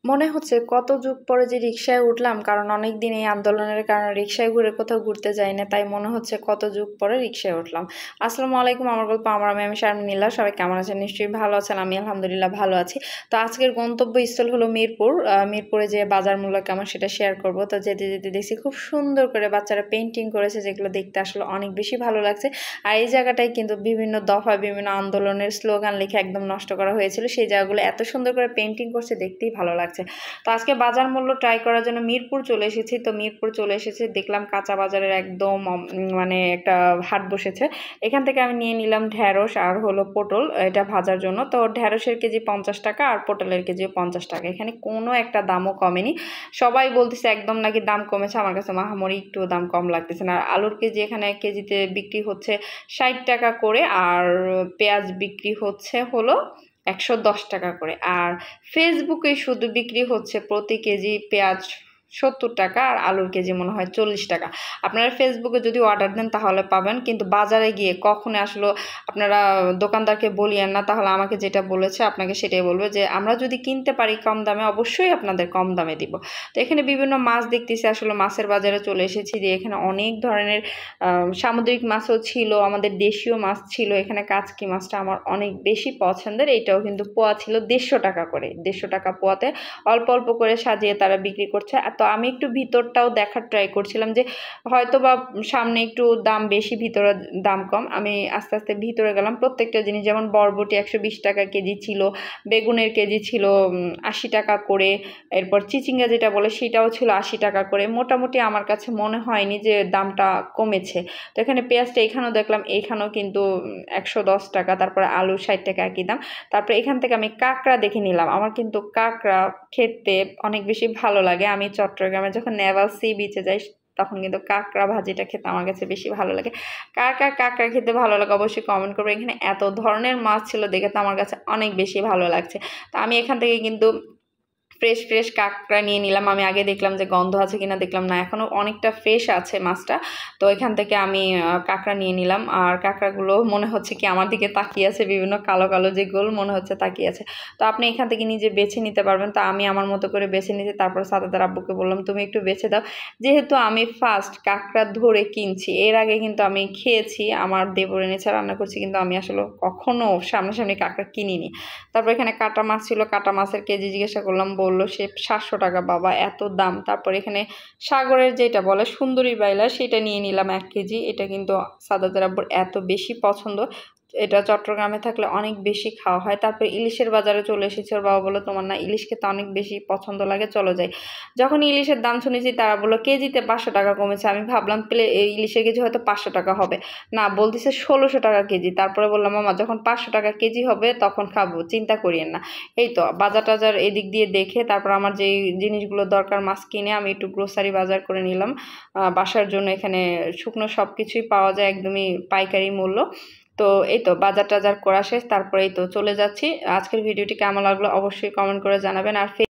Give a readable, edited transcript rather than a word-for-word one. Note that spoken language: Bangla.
মনে হচ্ছে কত যুগ পরে যে রিক্সায় উঠলাম, কারণ অনেক দিন এই আন্দোলনের কারণে রিক্সায় ঘুরে কোথাও ঘুরতে যাই না, তাই মনে হচ্ছে কত যুগ পরে রিক্সায় উঠলাম। আসসালামু আলাইকুম, আমার গল্প আমার আমি শারমিনীলা। সবাই কেমন আছেন? নিশ্চয়ই ভালো আছেন। আমি আলহামদুলিল্লাহ ভালো আছি। তো আজকের গন্তব্যস্থল হলো মিরপুর। মিরপুরে যে বাজার মূল্য কেমন সেটা শেয়ার করব। তো যেতে যেতে দেখছি খুব সুন্দর করে বাচ্চারা পেন্টিং করেছে, যেগুলো দেখতে আসলে অনেক বেশি ভালো লাগছে। আর এই জায়গাটায় কিন্তু বিভিন্ন দফায় বিভিন্ন আন্দোলনের স্লোগান লিখে একদম নষ্ট করা হয়েছিল। সেই জায়গাগুলো এত সুন্দর করে পেন্টিং করছে, দেখতেই ভালো লাগছে। তো আজকে বাজার মূল্য ট্রাই করার জন্য মিরপুর চলে এসেছি। তো মিরপুর চলে এসেছি, দেখলাম কাঁচা বাজারের একদম মানে একটা হাট বসেছে। এখান থেকে আমি নিয়ে নিলাম ঢেঁড়স আর হলো পটল, এটা ভাজার জন্য। তো ঢেঁড়সের কেজি 50 টাকা আর পটলের কেজিও 50 টাকা। এখানে কোনো একটা দামও কমেনি। সবাই বলতেছে একদম নাকি দাম কমেছে, আমার কাছে মাহামরি একটু দাম কম লাগতেছে না। আর আলুর কেজি এখানে কেজিতে বিক্রি হচ্ছে 60 টাকা করে, আর পেঁয়াজ বিক্রি হচ্ছে হলো 110 টাকা করে। আর ফেসবুকে শুধু বিক্রি হচ্ছে প্রতি কেজি পেঁয়াজ 70 টাকা, আর আলুর কেজি মনে হয় 40 টাকা। আপনারা ফেসবুকে যদি অর্ডার দেন তাহলে পাবেন, কিন্তু বাজারে গিয়ে কখনো আসলে আপনারা দোকানদারকে বলিয়েন না, তাহলে আমাকে যেটা বলেছে আপনাকে সেটাই বলবে, যে আমরা যদি কিনতে পারি কম দামে অবশ্যই আপনাদের কম দামে দিব। তো এখানে বিভিন্ন মাছ দেখতেছি, আসলে মাছের বাজারে চলে এসেছি, যে এখানে অনেক ধরনের সামুদ্রিক মাছও ছিল, আমাদের দেশীয় মাছ ছিল। এখানে কাচকি মাছটা আমার অনেক বেশি পছন্দের, এইটাও কিন্তু পোয়া ছিল 150 টাকা করে। 150 টাকা পোয়াতে অল্প অল্প করে সাজিয়ে তারা বিক্রি করছে। তো আমি একটু ভিতরটাও দেখার ট্রাই করছিলাম, যে হয়তো বা সামনে একটু দাম বেশি, ভিতরে দাম কম। আমি আস্তে আস্তে ভিতরে গেলাম। প্রত্যেকটা জিনিস, যেমন বরবটি 120 টাকা কেজি ছিল, বেগুনের কেজি ছিল 80 টাকা করে, এরপর চিচিঙ্গা যেটা বলে সেটাও ছিল 80 টাকা করে। মোটামুটি আমার কাছে মনে হয়নি যে দামটা কমেছে। তো এখানে পেঁয়াজটা এখানেও দেখলাম, এইখানেও কিন্তু 110 টাকা। তারপরে আলু 60 টাকা, একই দাম। তারপরে এখান থেকে আমি কাঁকড়া দেখে নিলাম। আমার কিন্তু কাঁকড়া খেতে অনেক বেশি ভালো লাগে। আমি চট্টগ্রামে যখন নেভাল সি বিচে যাই তখন কিন্তু কাঁকড়া ভাজিটা খেতে আমার কাছে বেশি ভালো লাগে। কার কার কাঁকড়া খেতে ভালো লাগে অবশ্যই কমেন্ট করবে। এখানে এত ধরনের মাছ ছিল দেখে তো আমার কাছে অনেক বেশি ভালো লাগছে। তো আমি এখান থেকে কিন্তু ফ্রেশ ফ্রেশ কাঁকড়া নিয়ে নিলাম। আমি আগে দেখলাম যে গন্ধ আছে কিনা, দেখলাম না, এখনো অনেকটা ফ্রেশ আছে মাছটা। তো এখান থেকে আমি কাঁকড়া নিয়ে নিলাম। আর কাঁকড়াগুলো মনে হচ্ছে কি আমার দিকে তাকিয়ে আছে, বিভিন্ন কালো কালো যে গোল মনে হচ্ছে তাকিয়ে আছে। তো আপনি এখান থেকে নিজে বেছে নিতে পারবেন। তো আমি আমার মতো করে বেছে নিতে, তারপর সাদাদার আব্বুকে বললাম তুমি একটু বেছে দাও, যেহেতু আমি ফার্স্ট কাঁকড়া ধরে কিনছি। এর আগে কিন্তু আমি খেয়েছি, আমার দেবর এনেছে, রান্না করছি, কিন্তু আমি আসলে কখনো সামনাসামনি কাঁকড়া কিনিনি। তারপর এখানে কাটা মাছ ছিল, কাটা মাছের কেজি জিজ্ঞাসা করলাম, বললো সে 700 টাকা। বাবা, এত দাম! তারপর এখানে সাগরের যেটা বলে সুন্দরী বাইলা, সেটা নিয়ে নিলাম 1 কেজি। এটা কিন্তু সাদাতের আব্বুর এত বেশি পছন্দ, এটা চট্টগ্রামে থাকলে অনেক বেশি খাওয়া হয়। তারপর ইলিশের বাজারে চলে এসেছে। ওর বাবা বললো তোমার না ইলিশ খেতে অনেক বেশি পছন্দ লাগে, চলো যাই। যখন ইলিশের দাম শুনেছি তারা বললো কেজিতে 500 টাকা কমেছে। আমি ভাবলাম এই ইলিশের কেজি হয়তো 500 টাকা হবে, না বলতেছে 1600 টাকা কেজি। তারপরে বললাম মামা যখন 500 টাকা কেজি হবে তখন খাবো, চিন্তা করিয়েন না। এই তো বাজার টাজার এদিক দিয়ে দেখে তারপর আমার যেই জিনিসগুলো দরকার মাছ কিনে আমি একটু গ্রোসারি বাজার করে নিলাম বাসার জন্য। এখানে শুকনো সব কিছুই পাওয়া যায় একদমই পাইকারি মূল্য। তো এই তো বাজার টাজার করা শেষ, তারপরে এই তো চলে যাচ্ছি। আজকের ভিডিওটি কেমন লাগলো অবশ্যই কমেন্ট করে জানাবেন। আর